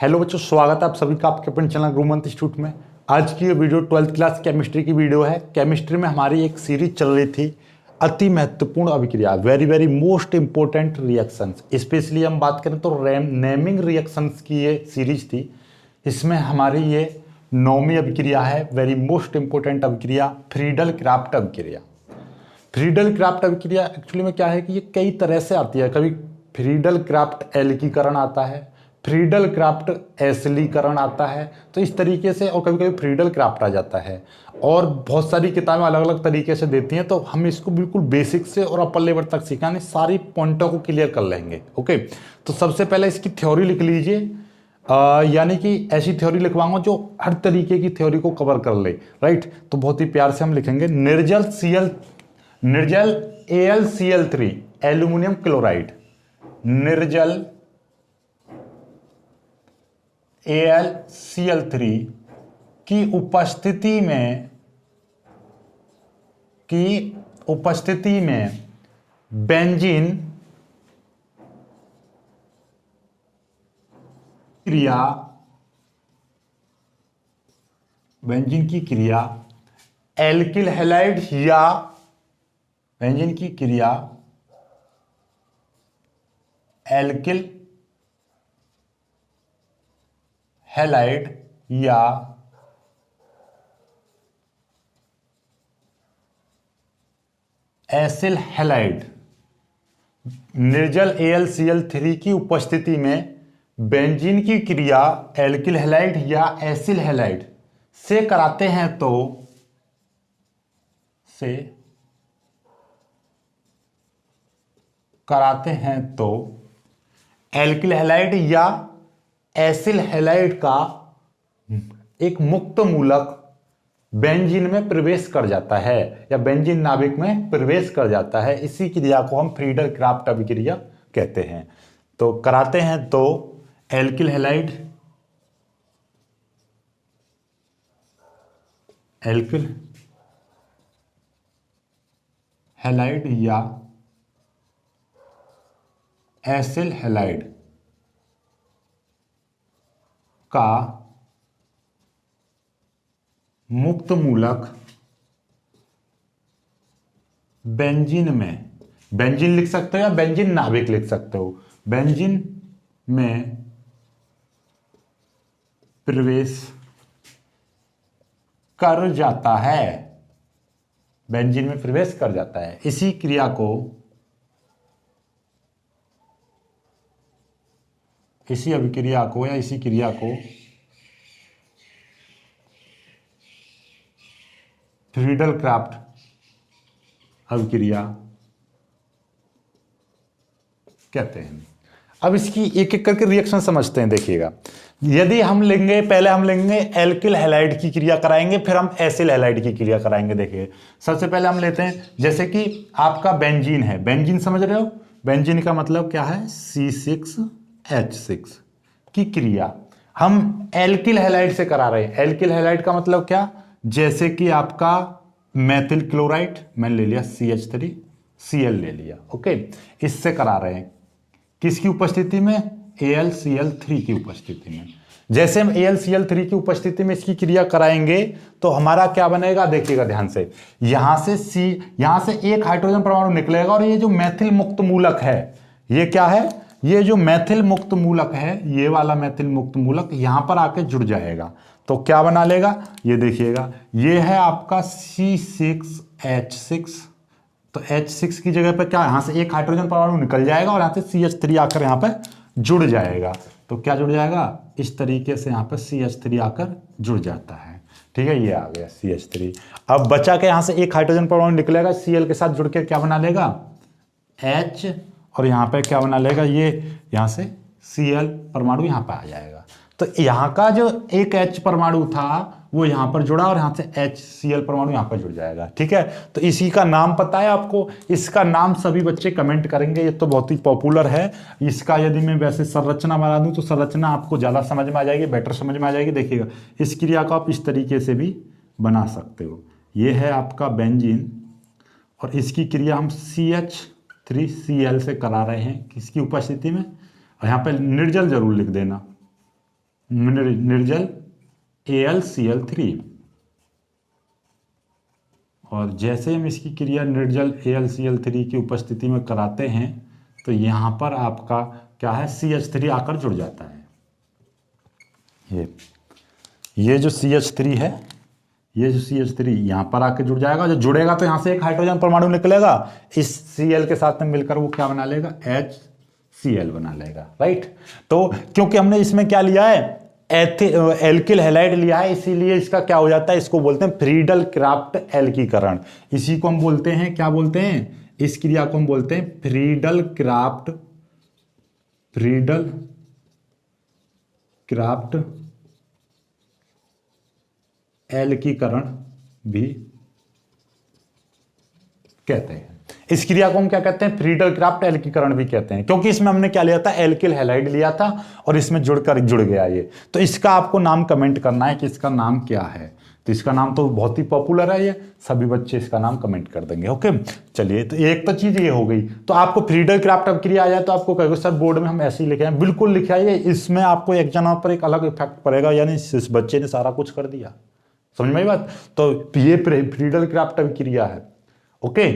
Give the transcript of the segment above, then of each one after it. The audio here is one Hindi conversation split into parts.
हेलो बच्चों, स्वागत है आप सभी का आपके अपने चैनल गुरुमंत्र इंस्टीट्यूट में। आज की ये वीडियो 12th क्लास केमिस्ट्री की वीडियो है। केमिस्ट्री में हमारी एक सीरीज चल रही थी अति महत्वपूर्ण अभिक्रिया, very most important reactions. Specially हम बात करें तो नेमिंग रिएक्शंस की ये सीरीज थी। इसमें हमारी ये 9वीं अभिक्रिया है, वेरी मोस्ट इंपॉर्टेंट अभिक्रिया, फ्रीडल क्राफ्ट अभिक्रिया। फ्रीडल क्राफ्ट अभिक्रिया एक्चुअली में क्या है कि ये कई तरह से आती है। कभी फ्रीडल क्राफ्ट एल्कीकरण आता है, फ्रीडल क्राफ्ट एसिलीकरण आता है, तो इस तरीके से, और कभी कभी फ्रीडल क्राफ्ट आ जाता है। और बहुत सारी किताबें अलग अलग तरीके से देती हैं, तो हम इसको बिल्कुल बेसिक से और अपर लेवल तक सीखाने सारी पॉइंटों को क्लियर कर लेंगे। ओके, तो सबसे पहले इसकी थ्योरी लिख लीजिए, यानी कि ऐसी थ्योरी लिखवाऊंगा जो हर तरीके की थ्योरी को कवर कर ले। राइट, तो बहुत ही प्यार से हम लिखेंगे निर्जल AlCl3 एल्यूमिनियम क्लोराइड, निर्जल AlCl3 की उपस्थिति में बेंजीन की क्रिया एल्किल हैलाइड या बेंजीन की क्रिया एल्किल हैलाइड या एसिल हैलाइड, निर्जल AlCl3 की उपस्थिति में बेंजीन की क्रिया एल्किल हैलाइड या एसिल हैलाइड से कराते हैं तो एल्किल हैलाइड या एसिल हैलाइड का एक मुक्त मूलक बेंजीन में प्रवेश कर जाता है या बेंजीन नाभिक में प्रवेश कर जाता है। इसी क्रिया को हम फ्रीडल क्राफ्ट अभिक्रिया कहते हैं। तो कराते हैं तो एल्किल हैलाइड या एसिल हैलाइड का मुक्त मूलक बेंजीन में, बेंजीन लिख सकते हो या बेंजीन नाभिक लिख सकते हो, बेंजीन में प्रवेश कर जाता है, बेंजीन में प्रवेश कर जाता है। इसी क्रिया को, इसी अभिक्रिया को या इसी क्रिया को फ्रीडल क्राफ्ट अभिक्रिया कहते हैं। अब इसकी एक एक करके रिएक्शन समझते हैं। देखिएगा, यदि हम लेंगे, पहले हम लेंगे एल्किल हैलाइड की क्रिया कराएंगे, फिर हम एसिल हैलाइड की क्रिया कराएंगे। देखिए, सबसे पहले हम लेते हैं, जैसे कि आपका बेंजीन है, बेंजीन समझ रहे हो, बेंजीन का मतलब क्या है, C6H6 की क्रिया हम एल्किल हैलाइड से करा रहे हैं। एल्किल हैलाइड का मतलब क्या, जैसे कि आपका मेथिल क्लोराइड, मैंने ले लिया CH3Cl ले लिया। ओके, इससे करा रहे हैं, किसकी उपस्थिति में, AlCl3 की उपस्थिति में। जैसे हम AlCl3 की उपस्थिति में इसकी क्रिया कराएंगे तो हमारा क्या बनेगा, देखिएगा ध्यान से, यहां से एक हाइड्रोजन परमाणु निकलेगा और ये जो मैथिल मुक्त मूलक है, ये क्या है, ये जो मैथिल मुक्त मूलक है, ये वाला मैथिल मुक्त मूलक यहां पर आके जुड़ जाएगा। तो क्या बना लेगा, ये देखिएगा, ये है आपका C6H6। तो H6 की जगह पे क्या, यहां से एक हाइड्रोजन परमाणु निकल जाएगा और यहां से CH3 आकर यहां पे जुड़ जाएगा। तो क्या जुड़ जाएगा, इस तरीके से यहां पे CH3 आकर जुड़ जाता है। ठीक है, ये आ गया CH3। अब बचा के यहां से एक हाइड्रोजन परमाणु निकलेगा, Cl के साथ जुड़ के क्या बना लेगा, H, और यहां पे क्या बना लेगा, ये यहां से Cl परमाणु यहां पे आ जाएगा। तो यहां का जो एक H परमाणु था वो यहां पर जुड़ा और यहां से HCl परमाणु यहां पर जुड़ जाएगा। ठीक है, तो इसी का नाम पता है आपको, इसका नाम सभी बच्चे कमेंट करेंगे, ये तो बहुत ही पॉपुलर है। इसका यदि मैं वैसे संरचना बना दूं तो संरचना आपको ज्यादा समझ में आ जाएगी, बेटर समझ में आ जाएगी। देखिएगा, इस क्रिया को आप इस तरीके से भी बना सकते हो। ये है आपका बेंजीन और इसकी क्रिया हम CH3Cl से करा रहे हैं, किसकी उपस्थिति में, और यहाँ पे निर्जल जरूर लिख देना, निर्जल AlCl3। और जैसे हम इसकी क्रिया निर्जल AlCl3 की उपस्थिति में कराते हैं तो यहाँ पर आपका क्या है, CH3 आकर जुड़ जाता है। ये जो CH3 है, ये जो CH3 यहाँ पर आके जुड़ जाएगा। जो जुड़ेगा तो यहाँ से एक हाइड्रोजन परमाणु निकलेगा, इस Cl के साथ में मिलकर वो क्या बना लेगा, HCl बना लेगा, राइट। तो क्योंकि हमने इसमें क्या लिया है, एल्किल हैलाइड लिया है, इसीलिए इसका क्या हो जाता है, इसको बोलते हैं फ्रीडल क्राफ्ट एल्कीकरण। इसी को हम बोलते हैं, क्या बोलते हैं, इस क्रिया को हम बोलते हैं फ्रीडल क्राफ्ट एल्कीकरण भी कहते हैं। इस क्रिया को हम क्या कहते हैं, फ्रीडल क्राफ्ट एल्कीकरण भी कहते हैं, क्योंकि इसमें हमने क्या लिया था, एल्किल हैलाइड लिया था और इसमें जुड़ गया ये। तो इसका आपको नाम कमेंट करना है कि इसका नाम क्या है। तो इसका नाम तो बहुत ही पॉपुलर है, ये सभी बच्चे इसका नाम कमेंट कर देंगे। ओके, चलिए, तो एक तो चीज ये हो गई। तो आपको फ्रीडल क्राफ्ट अभिक्रिया आ जाए तो आपको कहोगे सर बोर्ड में हम ऐसे ही लिखे हैं, बिल्कुल लिखा है। इसमें आपको एग्जाम पर एक अलग इफेक्ट पड़ेगा, यानी इस बच्चे ने सारा कुछ कर दिया, समझ में आई बात। तो ये फ्रीडल क्राफ्ट अभिक्रिया है। ओके,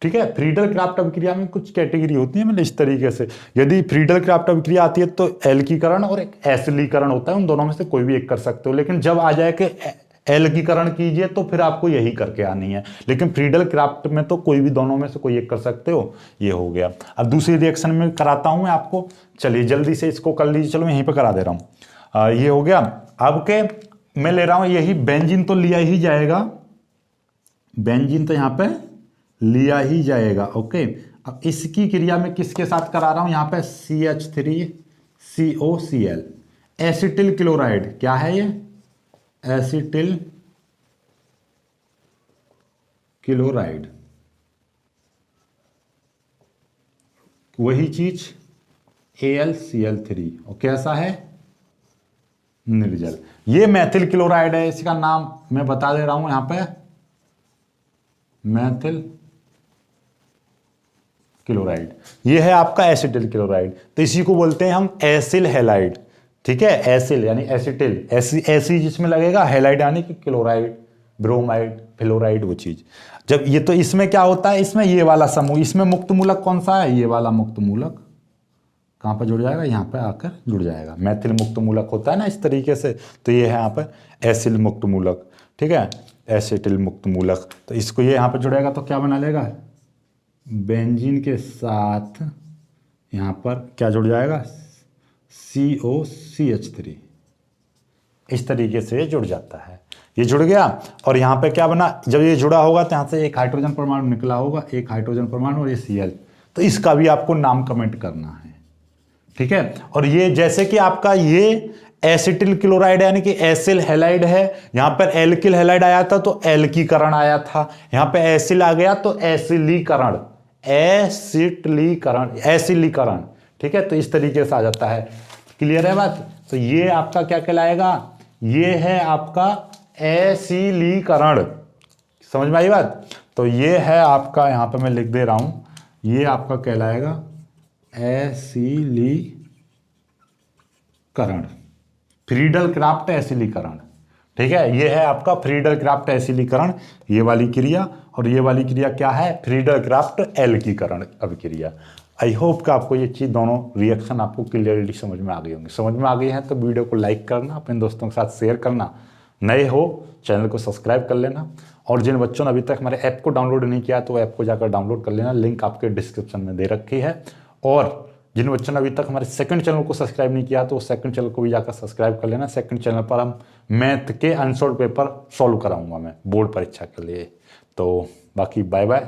ठीक है। फ्रीडल क्राफ्ट अभिक्रिया में कुछ कैटेगरी होती है, मतलब इस तरीके से, यदि फ्रीडल क्राफ्ट अभिक्रिया आती है तो एल्कीकरण और एक एसिलीकरण होता है, उन दोनों में से कोई भी एक कर सकते हो। लेकिन जब आ जाए कि एल्कीकरण कीजिए तो फिर आपको यही करके आनी है। लेकिन फ्रीडल क्राफ्ट में तो कोई भी दोनों में से कोई एक कर सकते हो। ये हो गया। अब दूसरी रिएक्शन में कराता हूं मैं आपको, चलिए जल्दी से इसको कर लीजिए। चलो यहीं पर करा दे रहा हूं। ये हो गया। अब के मैं ले रहा हूं यही बेंजीन, तो लिया ही जाएगा, बेंजीन तो यहां पे लिया ही जाएगा। ओके, अब इसकी क्रिया में किसके साथ करा रहा हूं, यहां पे CH3COCl, एसिटिल क्लोराइड। क्या है ये, एसिटिल क्लोराइड, वही चीज AlCl3। और कैसा है, निर्जल। ये मैथिल क्लोराइड है, इसका नाम मैं बता दे रहा हूं यहां पे, मैथिल क्लोराइड। ये है आपका एसिटिल क्लोराइड। तो इसी को बोलते हैं हम एसिल हैलाइड। ठीक है, एसिल यानी एसिटिल, एसी जिसमें लगेगा, हैलाइड यानी कि क्लोराइड, ब्रोमाइड, फ्लोराइड, वो चीज। जब ये, तो इसमें क्या होता है, इसमें ये वाला समूह, इसमें मुक्त मूलक कौन सा है, ये वाला मुक्त मूलक कहां पर जुड़ जाएगा, यहां पर आकर जुड़ जाएगा। मैथिल मुक्त मूलक होता है ना इस तरीके से, तो ये है यहाँ पर एसिल मुक्त मूलक। ठीक है, एसिटिल मुक्त मूलक। तो इसको ये यहाँ पर जुड़ेगा तो क्या बना लेगा, बेंजीन के साथ यहाँ पर क्या जुड़ जाएगा, COCH3। इस तरीके से जुड़ जाता है। ये जुड़ गया और यहाँ पे क्या बना, जब ये जुड़ा होगा तो यहाँ से एक हाइड्रोजन परमाणु निकला होगा, एक हाइड्रोजन परमाणु और ये Cl। तो इसका भी आपको नाम कमेंट करना है। ठीक है, और ये जैसे कि आपका ये एसिटिल क्लोराइड यानी कि एसिल हैलाइड है, यहां पर एल्किल हैलाइड आया था तो एल्कीकरण आया था, यहां पे एसिल आ गया तो एसिलीकरण, एसिलीकरण। ठीक है, तो इस तरीके से आ जाता है। क्लियर है बात। तो ये आपका क्या कहलाएगा, ये है आपका एसिलीकरण। समझ में आई बात। तो ये है आपका, यहां पे मैं लिख दे रहा हूं, ये आपका कहलाएगा एसिलीकरण, फ्रीडल क्राफ्ट एसिलीकरण। ठीक है, ये है आपका फ्रीडल क्राफ्ट एसिलीकरण, ये वाली क्रिया। और ये वाली क्रिया क्या है, फ्रीडल क्राफ्ट एल्कीकरण अभिक्रिया। आई होप कि आपको ये चीज़, दोनों रिएक्शन आपको क्लियरली समझ में आ गई होंगी। समझ में आ गई है तो वीडियो को लाइक करना, अपने दोस्तों के साथ शेयर करना, नए हो चैनल को सब्सक्राइब कर लेना। और जिन बच्चों ने अभी तक हमारे ऐप को डाउनलोड नहीं किया तो ऐप को जाकर डाउनलोड कर लेना, लिंक आपके डिस्क्रिप्शन में दे रखी है। और जिन बच्चों ने अभी तक हमारे सेकंड चैनल को सब्सक्राइब नहीं किया तो सेकंड चैनल को भी जाकर सब्सक्राइब कर लेना। सेकंड चैनल पर हम मैथ के अनसॉल्व पेपर सॉल्व कराऊंगा मैं बोर्ड परीक्षा के लिए। तो बाकी बाय बाय।